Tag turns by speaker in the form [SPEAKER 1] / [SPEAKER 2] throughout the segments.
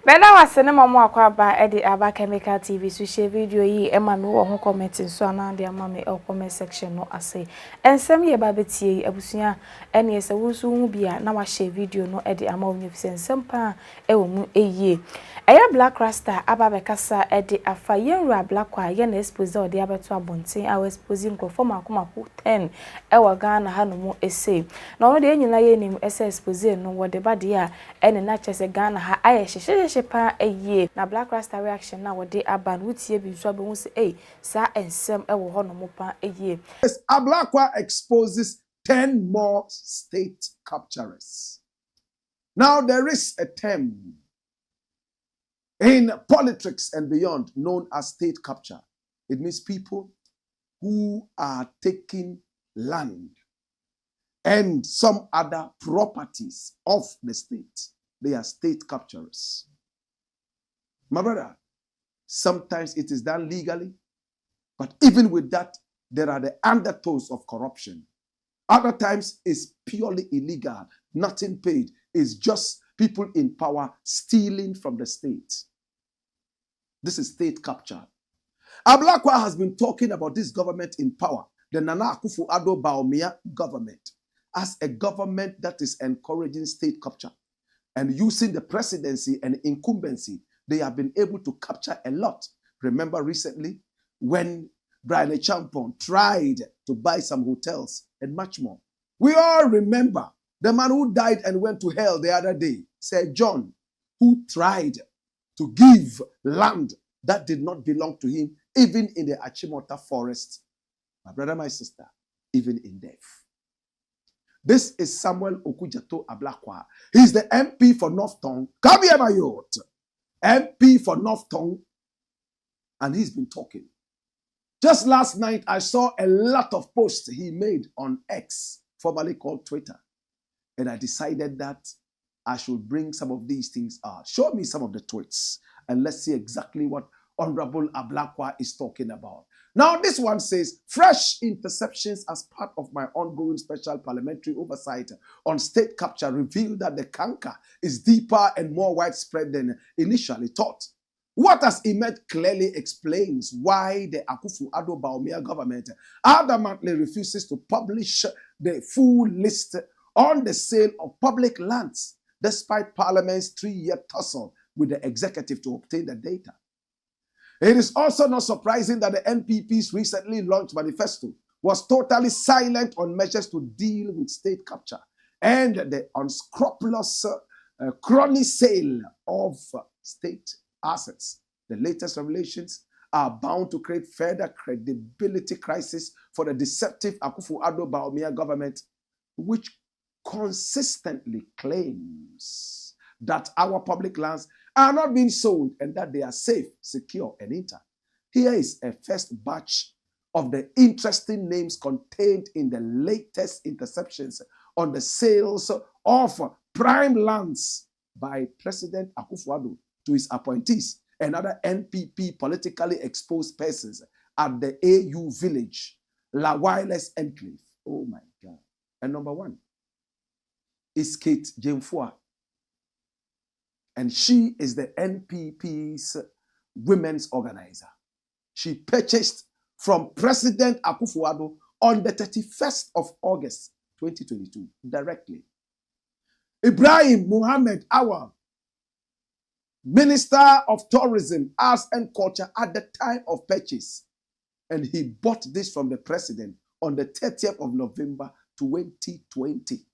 [SPEAKER 1] Bena wasene mamu akwaba edi aba Khemical TV so share video yi ema me wo ho comment so ana de ama me comment section no ase. Ensem ye ba betie abusua ene ese wusu hu bia na wa share video no edi ama onye fise ensem pa ewo mu eyie. Eya Black Rasta aba be kasa edi afa yenru ABLAKWA ye na expose odi abeto abonten a expose nkofo makoma 10 ewa Ghana hanomu ese. Na ono de enyina ye nim ese expose no wo de bade a ene na chese Ghana ha aye shepa eye na Black Rasta reaction na wode aban wutie bi so abon say sa ensem ewo ho no mo pa eye.
[SPEAKER 2] Yes, ABLAKWA exposes 10 more state capturers. Now there is a term in politics and beyond known as state capture. It means people who are taking land and some other properties of the state. They are state capturers. My brother, sometimes it is done legally, but even with that, there are the undertones of corruption. Other times, it's purely illegal, nothing paid. It's just people in power stealing from the state. This is state capture. ABLAKWA has been talking about this government in power, the Nana Akufo-Addo Bawumia government, as a government that is encouraging state capture. And using the presidency and incumbency, they have been able to capture a lot. Remember recently when Brian Champon tried to buy some hotels and much more. We all remember the man who died and went to hell the other day, Sir John, who tried to give land that did not belong to him, even in the Achimota forest. My brother, my sister, even in death. This is Samuel Okujato ABLAKWA. He's the MP for North Tongue. Come here, my youth. MP for North Tongue. And he's been talking. Just last night, I saw a lot of posts he made on X, formerly called Twitter. And I decided that I should bring some of these things out. Show me some of the tweets. And let's see exactly what Honorable ABLAKWA is talking about. Now, this one says, fresh interceptions as part of my ongoing special parliamentary oversight on state capture reveal that the canker is deeper and more widespread than initially thought. What has emerged clearly explains why the Akufo-Addo Bawumia government adamantly refuses to publish the full list on the sale of public lands, despite Parliament's 3-year tussle with the executive to obtain the data. It is also not surprising that the NPP's recently launched manifesto was totally silent on measures to deal with state capture and the unscrupulous crony sale of state assets. The latest revelations are bound to create further credibility crisis for the deceptive Akufo-Addo Bawumia government, which consistently claims that our public lands are not being sold and that they are safe, secure, and intact. Here is a first batch of the interesting names contained in the latest interceptions on the sales of prime lands by President Akufo-Addo to his appointees and other NPP politically exposed persons at the AU village, La Wireless Enclave. Oh my God. And number one is Kate Jemfua. And she is the NPP's women's organizer. She purchased from President Akufo-Addo on the 31st of August, 2022, directly. Ibrahim Muhammad Awal, Minister of Tourism, Arts and Culture at the time of purchase. And he bought this from the president on the 30th of November, 2020.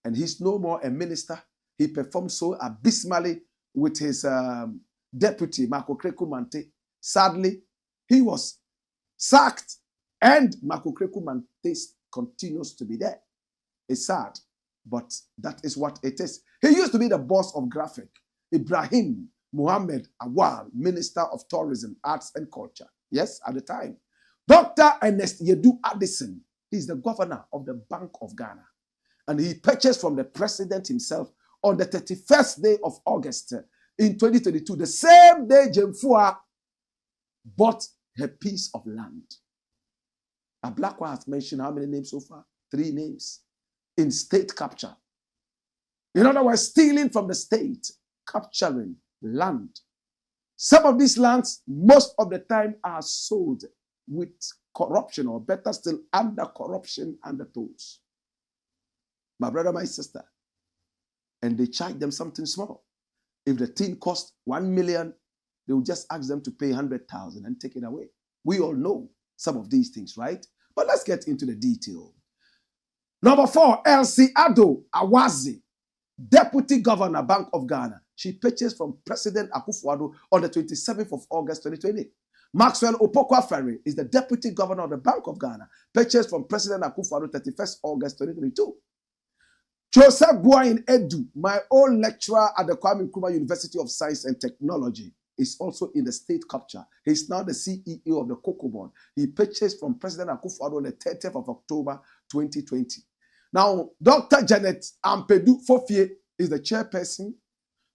[SPEAKER 2] And he's no more a minister. He performed so abysmally with his deputy, Marco Kreku Mante. Sadly, he was sacked and Marco Kreku Mante continues to be there. It's sad, but that is what it is. He used to be the boss of Graphic. Ibrahim Muhammad Awal, Minister of Tourism, Arts and Culture. Yes, at the time. Dr. Ernest Yedu Addison, he's the governor of the Bank of Ghana. And he purchased from the president himself on the 31st day of August in 2022, the same day Jemfua bought her piece of land. ABLAKWA has mentioned how many names so far? 3 names in state capture. In other words, stealing from the state, capturing land. Some of these lands, most of the time, are sold with corruption, or better still, under corruption undertones. My brother, my sister. And they charge them something small. If the thing costs 1 million, they will just ask them to pay 100,000 and take it away. We all know some of these things, right? But let's get into the detail. Number 4, Elsie Ado Awazi, Deputy Governor, Bank of Ghana. She purchased from President Akufo-Addo on the 27th of August 2020. Maxwell Opoku-Afare is the Deputy Governor of the Bank of Ghana, purchased from President Akufo-Addo 31st August 2022. Joseph Boain Edu, my old lecturer at the Kwame Nkrumah University of Science and Technology, is also in the state capture. He's now the CEO of the Cocoa Board. He purchased from President Akufo-Addo on the 30th of October 2020. Now, Dr. Janet Ampedu Fofie is the chairperson,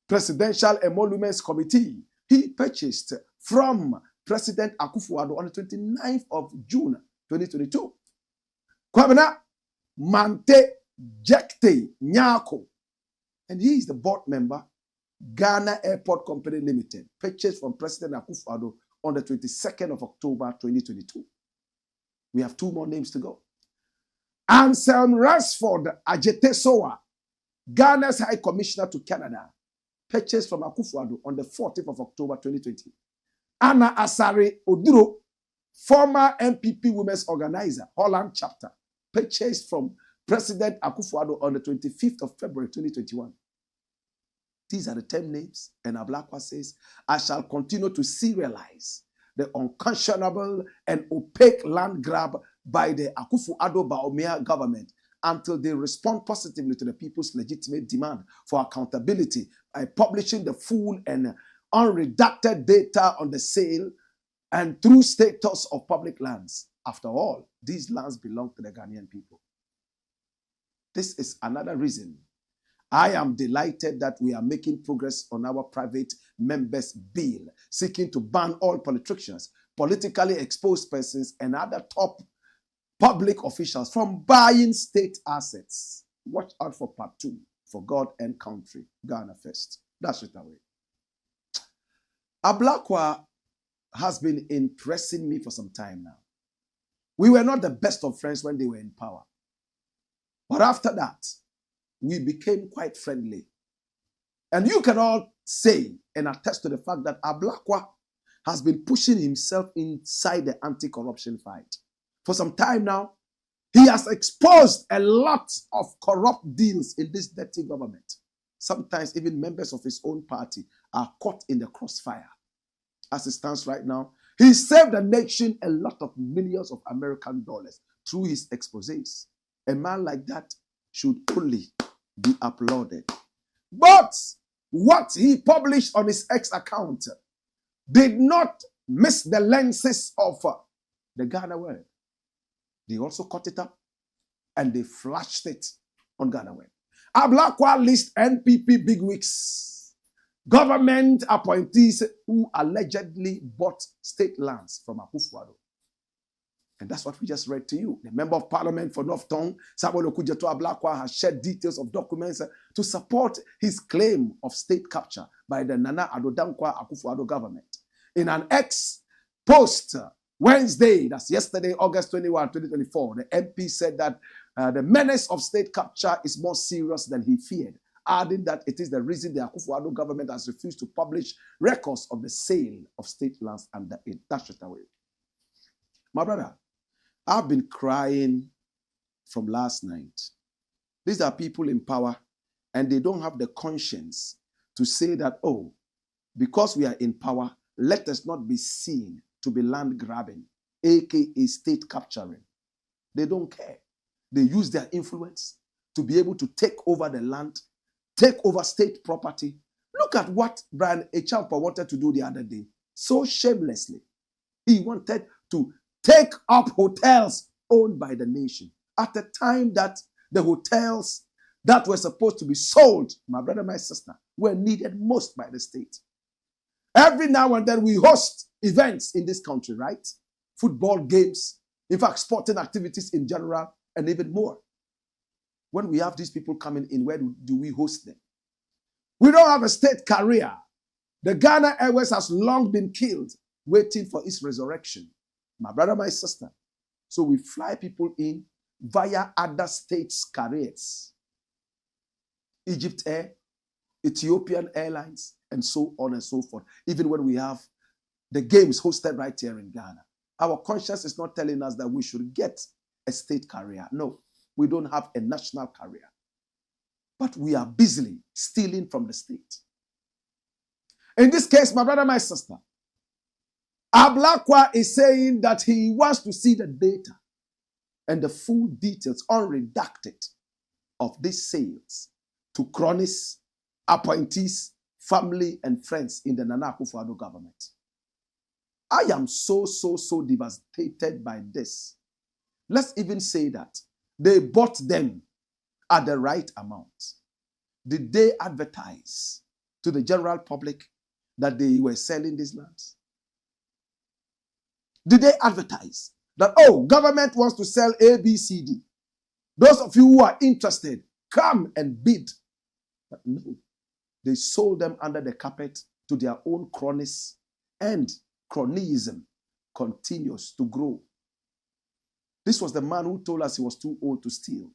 [SPEAKER 2] Presidential Emoluments Committee. He purchased from President Akufo-Addo on the 29th of June 2022. Kwabena Mante Jekte Nyako, and he is the board member, Ghana Airport Company Limited, purchased from President Akufo-Addo on the 22nd of October 2022. We have 2 more names to go. Anselm Ransford Ajetesoa, Ghana's High Commissioner to Canada, purchased from Akufo-Addo on the 14th of October 2020. Anna Asare Oduro, former MPP Women's Organizer, Holland Chapter, purchased from President Akufo-Addo on the 25th of February 2021. These are the 10 names, and ABLAKWA says, I shall continue to serialize the unconscionable and opaque land grab by the Akufo-Addo Bawumia government until they respond positively to the people's legitimate demand for accountability by publishing the full and unredacted data on the sale and true status of public lands. After all, these lands belong to the Ghanaian people. This is another reason I am delighted that we are making progress on our private members' bill, seeking to ban all politicians, politically exposed persons, and other top public officials from buying state assets. Watch out for part 2, for God and country, Ghana first. Dash it away. ABLAKWA has been impressing me for some time now. We were not the best of friends when they were in power. But after that, we became quite friendly. And you can all say and attest to the fact that ABLAKWA has been pushing himself inside the anti-corruption fight. For some time now, he has exposed a lot of corrupt deals in this dirty government. Sometimes even members of his own party are caught in the crossfire. As it stands right now, he saved the nation a lot of millions of American dollars through his exposés. A man like that should only be applauded. But what he published on his X account did not miss the lenses of the Ghana world. They also cut it up and they flashed it on Ghana world. ABLAKWA lists NPP bigwigs, government appointees who allegedly bought state lands from Akufo-Addo. And that's what we just read to you. The Member of Parliament for North Tongue, Samuel Okudzeto ABLAKWA, has shared details of documents to support his claim of state capture by the Nana Addo Dankwa Akufo-Addo government. In an X post Wednesday, that's yesterday, August 21, 2024, the MP said that the menace of state capture is more serious than he feared, adding that it is the reason the Akufo-Addo government has refused to publish records of the sale of state lands under it. Dash it away. My brother, I've been crying from last night. These are people in power, and they don't have the conscience to say that, oh, because we are in power, let us not be seen to be land grabbing, aka state capturing. They don't care. They use their influence to be able to take over the land, take over state property. Look at what Brian Echampa wanted to do the other day, so shamelessly. He wanted to take up hotels owned by the nation at the time that the hotels that were supposed to be sold, my brother, my sister, were needed most by the state. Every now and then we host events in this country, right? Football games, in fact, sporting activities in general, and even more. When we have these people coming in, where do we host them? We don't have a state career The Ghana Airways has long been killed, waiting for its resurrection. My brother, my sister. So we fly people in via other states' carriers. Egypt Air, Ethiopian Airlines, and so on and so forth. Even when we have the games hosted right here in Ghana. Our conscience is not telling us that we should get a state carrier. No, we don't have a national carrier. But we are busily stealing from the state. In this case, my brother, my sister, ABLAKWA is saying that he wants to see the data and the full details, unredacted, of these sales to cronies, appointees, family, and friends in the Nana Akufo-Addo government. I am so devastated by this. Let's even say that they bought them at the right amount. Did they advertise to the general public that they were selling these lands? Did they advertise that, oh, government wants to sell ABCD? Those of you who are interested, come and bid. But no, they sold them under the carpet to their own cronies, and cronyism continues to grow. This was the man who told us he was too old to steal.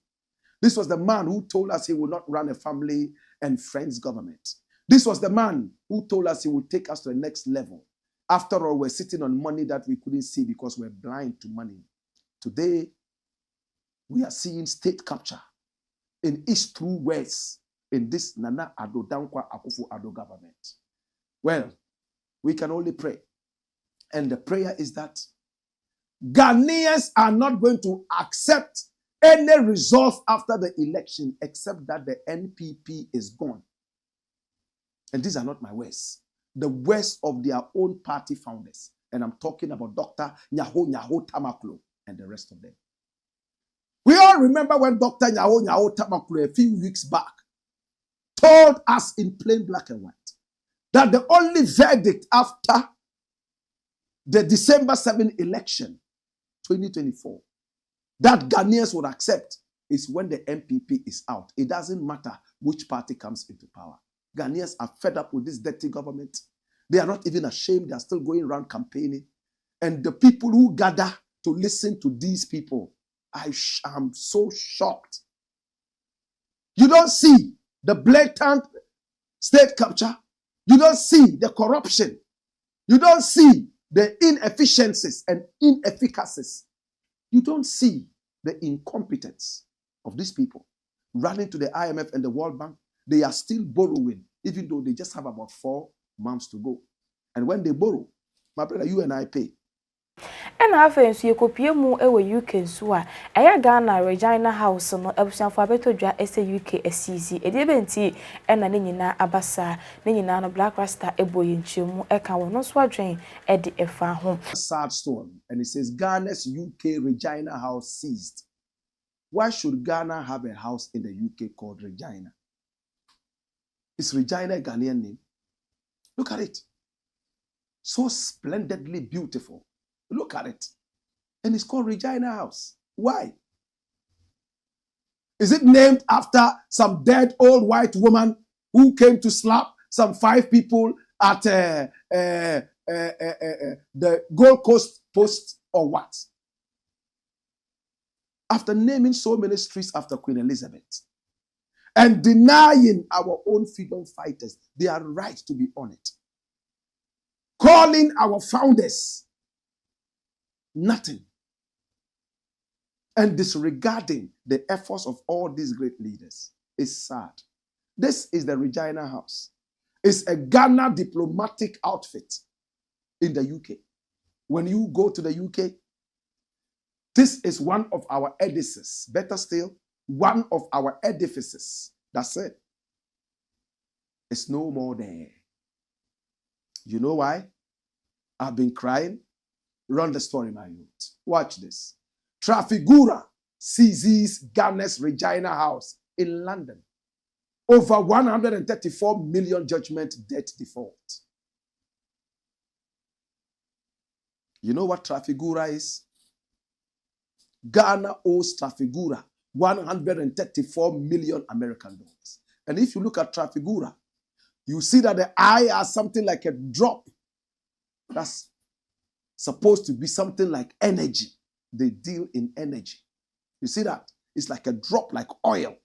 [SPEAKER 2] This was the man who told us he would not run a family and friends government. This was the man who told us he would take us to the next level. After all, we're sitting on money that we couldn't see because we're blind to money. Today, we are seeing state capture in east through west in this Nana Addo Dankwa Akufo-Addo government. Well, we can only pray. And the prayer is that Ghanaians are not going to accept any result after the election except that the NPP is gone. And these are not my words. The words of their own party founders. And I'm talking about Dr. Nyaho Tamaklo and the rest of them. We all remember when Dr. Nyaho Tamaklo a few weeks back told us in plain black and white that the only verdict after the December 7 election, 2024, that Ghanaians would accept is when the NPP is out. It doesn't matter which party comes into power. Ghanaians are fed up with this dirty government. They are not even ashamed. They are still going around campaigning. And the people who gather to listen to these people, I am so shocked. You don't see the blatant state capture. You don't see the corruption. You don't see the inefficiencies and inefficacies. You don't see the incompetence of these people running to the IMF and the World Bank. They are still borrowing, even though they just have about 4 months to go. And when they borrow, my brother, you and I pay.
[SPEAKER 1] And after you copy mu ewe UK so a eya Ghana Regina House no ebusianfo abetodwa ese UK SCC edebenti ena ne nyina abasa ne nyina no Black Rasta eboye nchemu eka wono so adwen ede efa ho.
[SPEAKER 2] Sad story, and it says Ghana's UK Regina House seized. Why should Ghana have a house in the UK called Regina? Is Regina a Ghanaian name? Look at it. So splendidly beautiful. Look at it. And it's called Regina House. Why? Is it named after some dead old white woman who came to slap some 5 people at the Gold Coast Post or what? After naming so many streets after Queen Elizabeth and denying our own freedom fighters their right to be on it, calling our founders nothing, and disregarding the efforts of all these great leaders is sad. This is the Regina House. It's a Ghana diplomatic outfit in the UK. When you go to the UK, this is one of our edifices. Better still, one of our edifices. That's it. It's no more there. You know why? I've been crying. Run the story, my youth. Watch this. Trafigura seizes Ghana's Regina House in London. Over 134 million judgment debt default. You know what Trafigura is? Ghana owes Trafigura 134 million American dollars. And if you look at Trafigura, You see that the eye has something like a drop. That's supposed to be something like energy. They deal in energy. You see that? It's like a drop, like oil.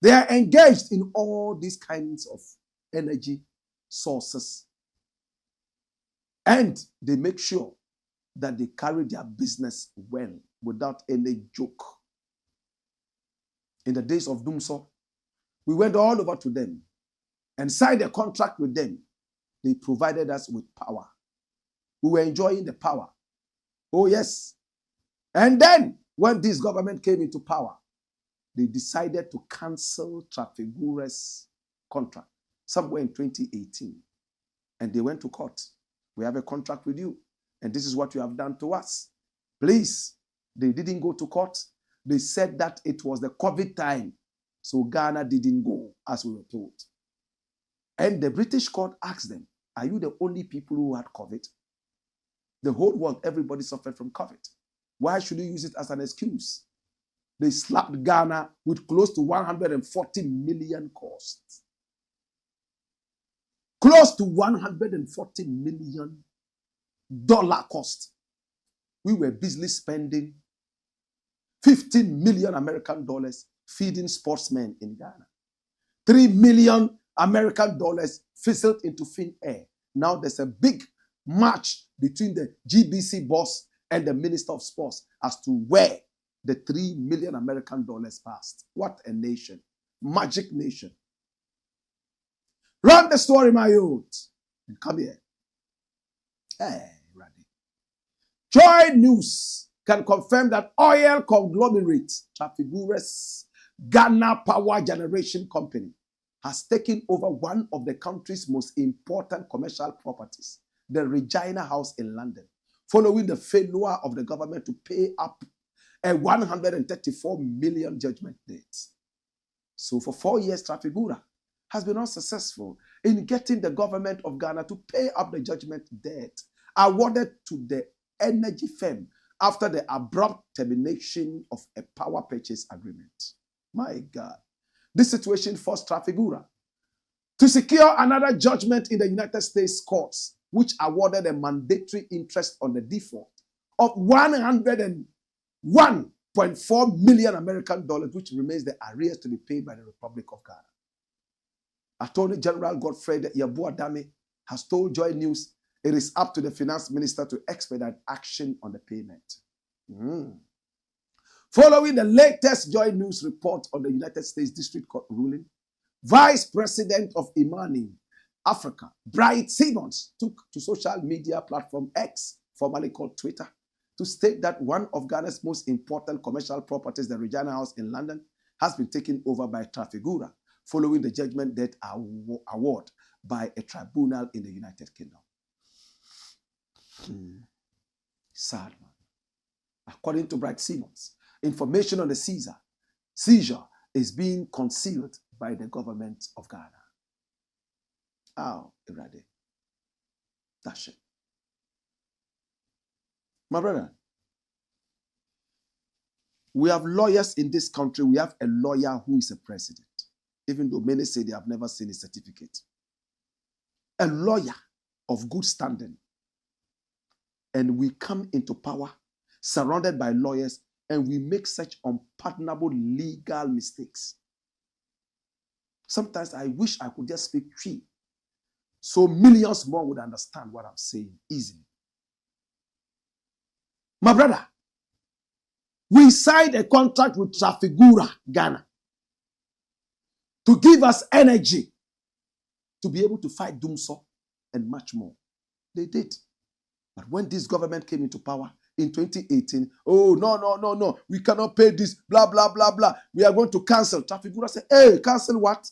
[SPEAKER 2] They are engaged in all these kinds of energy sources. And they make sure that they carry their business well without any joke. In the days of Dumso, we went all over to them and signed a contract with them. They provided us with power. We were enjoying the power. Oh, yes. And then, when this government came into power, they decided to cancel Trafigura's contract somewhere in 2018. And they went to court. We have a contract with you, and this is what you have done to us. Please. They didn't go to court. They said that it was the COVID time, so Ghana didn't go, as we were told. And the British court asked them, are you the only people who had COVID? The whole world, everybody suffered from COVID. Why should you use it as an excuse? They slapped Ghana with close to 140 million costs. Close to $140 million cost. We were busily spending 15 million American dollars feeding sportsmen in Ghana. 3 million American dollars fizzled into thin air. Now there's a big match between the GBC boss and the Minister of Sports as to where the 3 million American dollars passed. What a nation. Magic nation. Run the story, my youth. Come here. Hey, Raddy. Joy News can confirm that oil conglomerate Trafigura's Ghana Power Generation Company has taken over one of the country's most important commercial properties, the Regina House in London, following the failure of the government to pay up a 134 million judgment debt. So for 4 years, Trafigura has been unsuccessful in getting the government of Ghana to pay up the judgment debt awarded to the energy firm after the abrupt termination of a power purchase agreement. My God. This situation forced Trafigura to secure another judgment in the United States courts, which awarded a mandatory interest on the default of 101.4 million American dollars, which remains the arrears to be paid by the Republic of Ghana. Attorney General Godfrey Yabuadame has told Joy News it is up to the finance minister to expedite action on the payment. Following the latest Joy News report on the United States District Court ruling, Vice President of Imani Africa, Bright Simmons, took to social media platform X, formerly called Twitter, to state that one of Ghana's most important commercial properties, the Regina House in London, has been taken over by Trafigura, following the judgment debt award by a tribunal in the United Kingdom. Sad, man. According to Bright Simmons, information on the seizure is being concealed by the government of Ghana. Oh, Irade. That's it. My brother, we have lawyers in this country. We have a lawyer who is a president, even though many say they have never seen his certificate. A lawyer of good standing. And we come into power surrounded by lawyers, and we make such unpardonable legal mistakes. Sometimes I wish I could just speak Twi, so millions more would understand what I'm saying easily. My brother, we signed a contract with Trafigura Ghana to give us energy to be able to fight Dumso and much more. They did. But when this government came into power in 2018, oh, no, we cannot pay this, blah, blah, blah, blah. We are going to cancel. Trafigura said, hey, cancel what?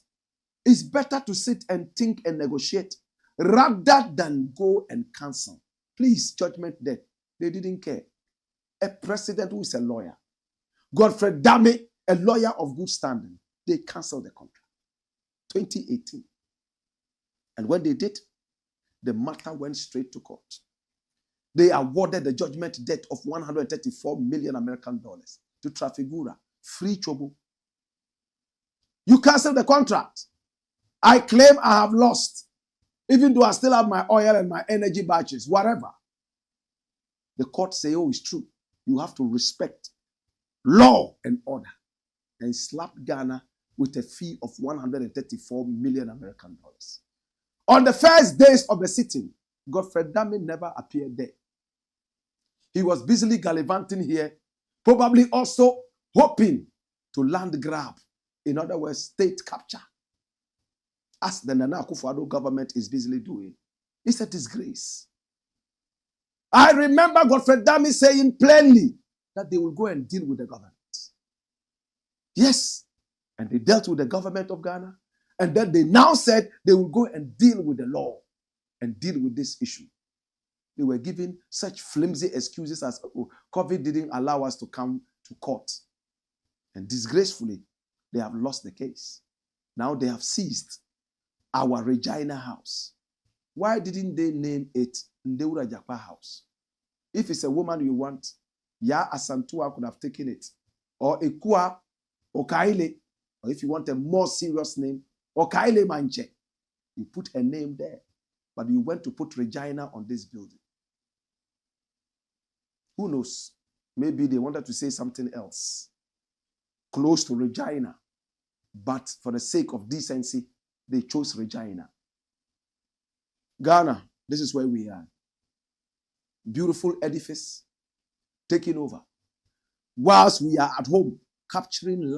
[SPEAKER 2] It's better to sit and think and negotiate rather than go and cancel. Please, judgment debt. They didn't care. A president who is a lawyer, Godfrey Dame, a lawyer of good standing, they canceled the contract. 2018. And when they did, the matter went straight to court. They awarded the judgment debt of 134 million American dollars to Trafigura. Free trouble. You cancel the contract. I claim I have lost, even though I still have my oil and my energy batches, whatever. The court say, oh, it's true. You have to respect law and order. And slapped Ghana with a fee of 134 million American dollars. On the first days of the sitting, Godfred Dame never appeared there. He was busily gallivanting here, probably also hoping to land grab. In other words, state capture. As the Nana Akufo-Addo government is busily doing. It's a disgrace. I remember Godfred Dame saying plainly that they will go and deal with the government. Yes, and they dealt with the government of Ghana, and then they now said they will go and deal with the law and deal with this issue. They were giving such flimsy excuses as, oh, COVID didn't allow us to come to court. And disgracefully, they have lost the case. Now they have seized our Regina house. Why didn't they name it Ndewura Jakpa House? If it's a woman you want, Ya Asantua could have taken it. Or Ekua Okaile. Or if you want a more serious name, Okaile Manche. You put her name there. But you went to put Regina on this building. Who knows? Maybe they wanted to say something else. Close to Regina. But for the sake of decency, they chose Regina. Ghana, this is where we are. Beautiful edifice, taking over. Whilst we are at home, capturing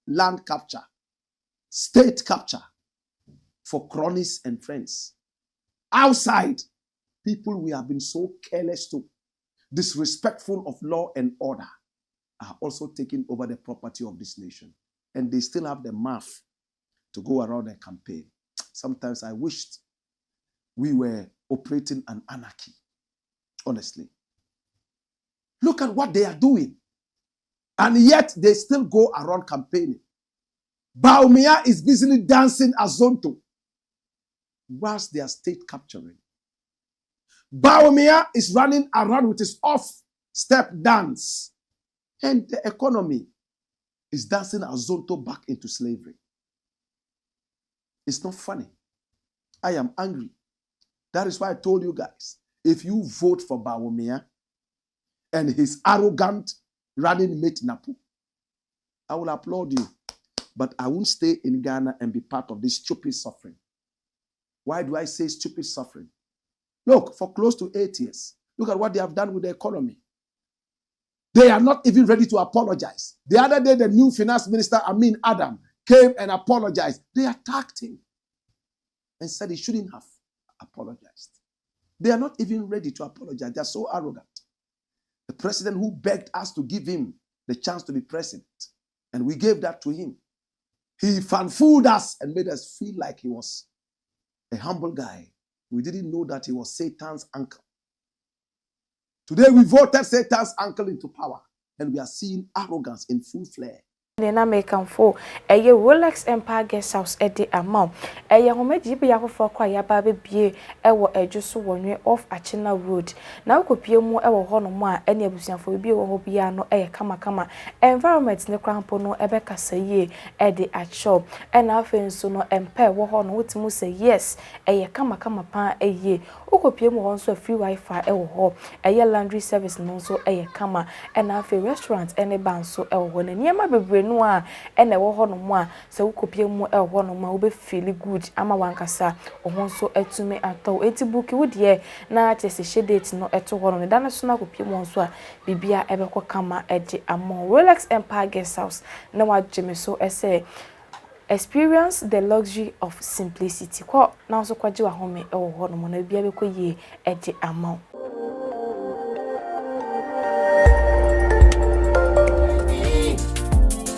[SPEAKER 2] land capture, state capture for cronies and friends. Outside, people we have been so careless to, disrespectful of law and order, are also taking over the property of this nation. And they still have the math to go around and campaign. Sometimes I wished we were operating an anarchy, honestly. Look at what they are doing. And yet they still go around campaigning. Baumia is busily dancing Azonto whilst they are state capturing. Baumia is running around with his off-step dance. And the economy is dancing Azonto back into slavery. It's not funny. I am angry. That is why I told you guys, if you vote for Baumia and his arrogant running mate Napu, I will applaud you. But I won't stay in Ghana and be part of this stupid suffering. Why do I say stupid suffering? Look, for close to 8 years, look at what they have done with the economy. They are not even ready to apologize. The other day, the new finance minister, Amin Adam, came and apologized. They attacked him and said he shouldn't have apologized. They are not even ready to apologize. They are so arrogant. The president who begged us to give him the chance to be president, and we gave that to him. He fanfooled us and made us feel like he was a humble guy. We didn't know that he was Satan's uncle. Today we voted Satan's uncle into power, and we are seeing arrogance in full flare.
[SPEAKER 1] Na mekan fo eye Rolex Empire Guest House ede amount eye homeji be yakofo kwa ya ba be bie ewo edwoso wonwe off Achina Road na ukopie mu ewo ho no mu a ene abusuafo bie wo ho bia no eye kama environment ne krampo no ebe kasaye ede acho ena afa nso no empa wo ho no wotimu say yes eye kama pa eye ukopie mu ho nso free wifi ewo ho eye laundry service no nso eye kama ena afa restaurant ene ban so ewo ho na niema bebre no ene wo ho no mu a se wokopie mu e ho no ma wo be feel good ama wankasa ohon so etume ataw etibuki wo de na chese shedate no eto ho no da na so na kopie mu so a bibia ebekọ kama ede amon Rolex Empire Guest House na wa jeme so ese experience the luxury of simplicity ko na so kwaje wa home e ho no na bibia bekọ ye ede amon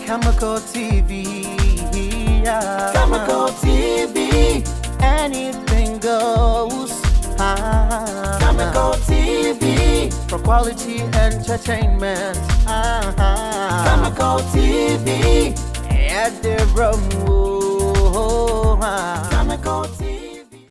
[SPEAKER 3] Khemical TV, yeah. Khemical TV, anything goes. Khemical TV, for quality entertainment. Khemical TV, at the room. Khemical TV.